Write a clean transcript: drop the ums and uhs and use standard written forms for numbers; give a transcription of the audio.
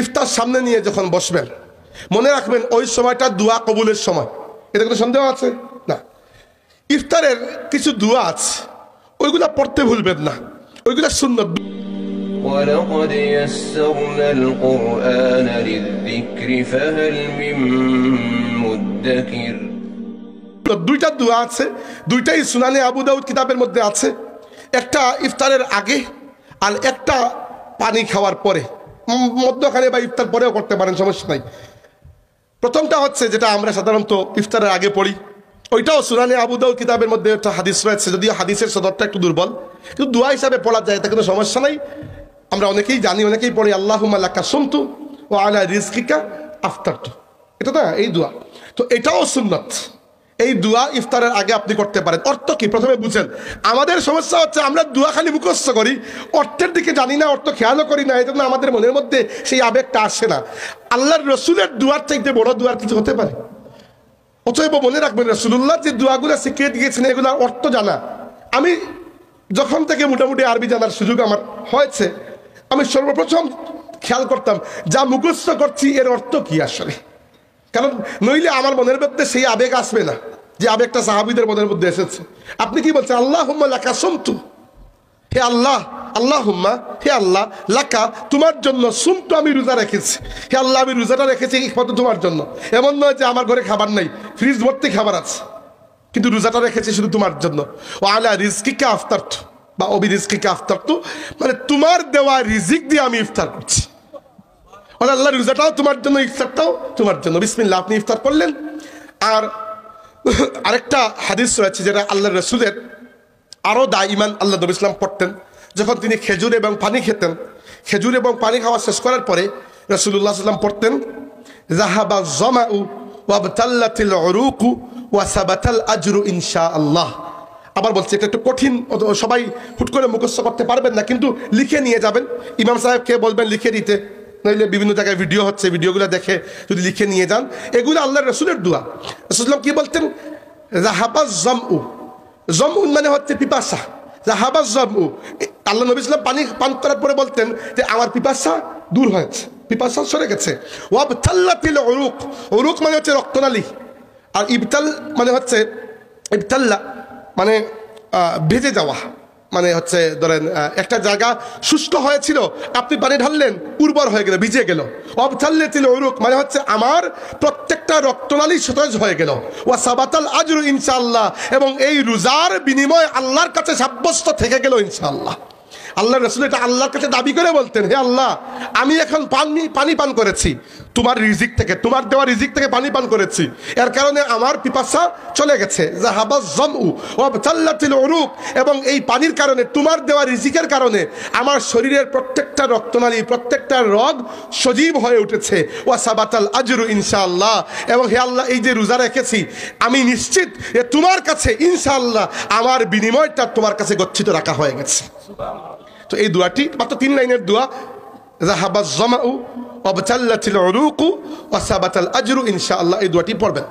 ইফতার সামনে নিয়ে যখন বসবেন মনে রাখবেন ওই সময়টা দোয়া কবুলের সময়। এটা কোনো সন্দেহ আছে না? ইফতারের কিছু দোয়া আছে, ওইগুলা পড়তে ভুলবেন না, ওইগুলা সুন্নাত। ولقد يسرنا القرآن للذكر فهل من مدكر। দুইটা দোয়া আছে, দুইটাই সুনানে আবু দাউদ কিতাবের মধ্যে আছে। একটা ইফতারের আগে আর একটা পানি খাওয়ার পরে, মধ্যখানে বা ইফতার পরেও করতে পারেন, সমস্যা নাই। প্রথমটা হচ্ছে যেটা আমরা সাধারণত ইফতারের আগে পড়ি, ওইটাও সুনানে আবু দাউদ কিতাবের মধ্যে একটা হাদিস রয়েছে, যদিও হাদিসের সদরটা একটু দুর্বল, কিন্তু দোয়া হিসাবে পড়া যায়, তা কোনো সমস্যা নাই। আমরা অনেকেই জানি, অনেকেই পড়ি আল্লাহুম্মা লাকা সুমতু ওয়া আলা রিজকিকা আফতারতু, এটা না এই দোয়া। তো এটাও সুন্নাত, এই দোয়া ইফতারের আগে আপনি করতে পারেন। অর্থ কি প্রথমে বুঝেন। আমাদের সমস্যা হচ্ছে আমরা দোয়া খালি মুখস্থ করি, অর্থের দিকে জানি না, অর্থ খেয়ালও করি না, এই জন্য আমাদের মনের মধ্যে সেই আবেগটা আসে না। আল্লাহর রসুলের দোয়ার চাইতে বড় দোয়ার কিছু হতে পারে? অতএব মনে রাখবেন রাসূলুল্লাহ যে দোয়াগুলো শিখিয়ে দিয়েছেন এগুলোর অর্থ জানা। আমি যখন থেকে মোটামুটি আরবি জানার সুযোগ আমার হয়েছে, আমি সর্বপ্রথম খেয়াল করতাম যা মুখস্থ করছি এর অর্থ কি আসলে, কারণ নইলে আমার মনের মধ্যে সেই আবেগ আসবে না যে আবেগটা সাহাবীদের মনের মধ্যে এসেছে। আপনি কি বলছেন? আল্লাহুম্মা লাকা সুমতু, হে আল্লাহ, আল্লাহুম্মা, হে আল্লাহ, লাকা তোমার জন্য, সুমতু আমি রোজা রেখেছি, হে আল্লাহ আমি রোজাটা রেখেছি একমাত্র তোমার জন্য। এমন নয় যে আমার ঘরে খাবার নাই, ফ্রিজ ভর্তি খাবার আছে, কিন্তু রোজাটা রেখেছি শুধু তোমার জন্য। ও আলা রিজকিকা আফতারতু বা অবি রিজকিকা আফতারতু, মানে তোমার দেওয়া রিজিক দিয়ে আমি ইফতার করছি। আল্লাহ রোজাটাও তোমার জন্য, ইফতারটাও তোমার জন্য। বিসমিল্লাহ আপনি ইফতার করলেন। আর আরেকটা হাদিস রয়েছে যেটা আল্লাহ রসুলের আরও দাইমান আল্লাহ নবী ইসলাম পড়তেন যখন তিনি খেজুর এবং পানি খেতেন। খেজুর এবং পানি খাওয়া শেষ করার পরে রাসূলুল্লাহ সাল্লাম পড়তেন যাহাবা যামাউ ওয়াবতাল্লাতিল উরুকু ওয়া সাবাতাল আজরু ইনশাআল্লাহ। আবার বলছি, এটা একটু কঠিন, সবাই হুট করে মুখস্থ করতে পারবেন না, কিন্তু লিখে নিয়ে যাবেন। ইমাম সাহেবকে বলবেন লিখে দিতে, নইলে বিভিন্ন জায়গায় ভিডিও হচ্ছে, ভিডিওগুলো দেখে যদি লিখে নিয়ে যান। এগুলো আল্লাহর রসুলের দোয়া। রাসূলুল্লাহ কি বলতেন? যাহাবা যামউ, যামউ মানে হচ্ছে পিপাসা, যাহাবা যামউ। আল্লাহ নবী সাল্লাল্লাহু আলাইহি ওয়াসাল্লাম পানি পান করার পরে বলতেন যে আমার পিপাসা দূর হয়েছে, পিপাসা সরে গেছে। ওয়াবতাল্লাতিল উরুক, উরুক মানে হচ্ছে রক্তনালী, আর ইবতাল মানে হচ্ছে, ইবতাল্লা মানে ভেজে যাওয়া, মানে হচ্ছে ধরেন একটা জায়গা শুষ্ক হয়েছিল, আপনি পানি ঢাললেন, উর্বর হয়ে গেল, ভিজে গেল। ওয়াবতাল্লাতিল উরুক মানে হচ্ছে আমার প্রত্যেকটা রক্তনালী সতেজ হয়ে গেল। ওয়া সাবাতাল আজরু ইনশাআল্লাহ, এবং এই রোজার বিনিময় আল্লাহর কাছে সাব্যস্ত থেকে গেল ইনশাআল্লাহ। আল্লাহ রসুল এটা আল্লাহর কাছে দাবি করে বলতেন, হে আল্লাহ আমি এখন পানি পান করেছি তোমার রিজিক থেকে, তোমার দেওয়া রিজিক থেকে পানি পান করেছি, এর কারণে আমার পিপাসা চলে গেছে। যাহাবা যামউ ওয়াবতাল্লাতিল উরুক, এবং এই পানির কারণে, তোমার দেওয়া রিজিকের কারণে আমার শরীরের প্রত্যেকটা রক্তনালী, প্রত্যেকটা রগ সজীব হয়ে উঠেছে। ওয়া সাবাতাল আজরু ইনশাআল্লাহ, এবং হে আল্লাহ এই যে রোজা রেখেছি আমি নিশ্চিত যে তোমার কাছে ইনশাআল্লাহ আমার বিনিময়টা তোমার কাছে গচ্ছিত রাখা হয়ে গেছে। তো এই দোয়াটি মাত্র 3 লাইনের দোয়া, যাহাবা যামাউ ওয়াবতাল্লাতিল উরুকু ওয়া সাবাতাল আজরু ইনশাআল্লাহ, এই দোয়াটি পড়বেন।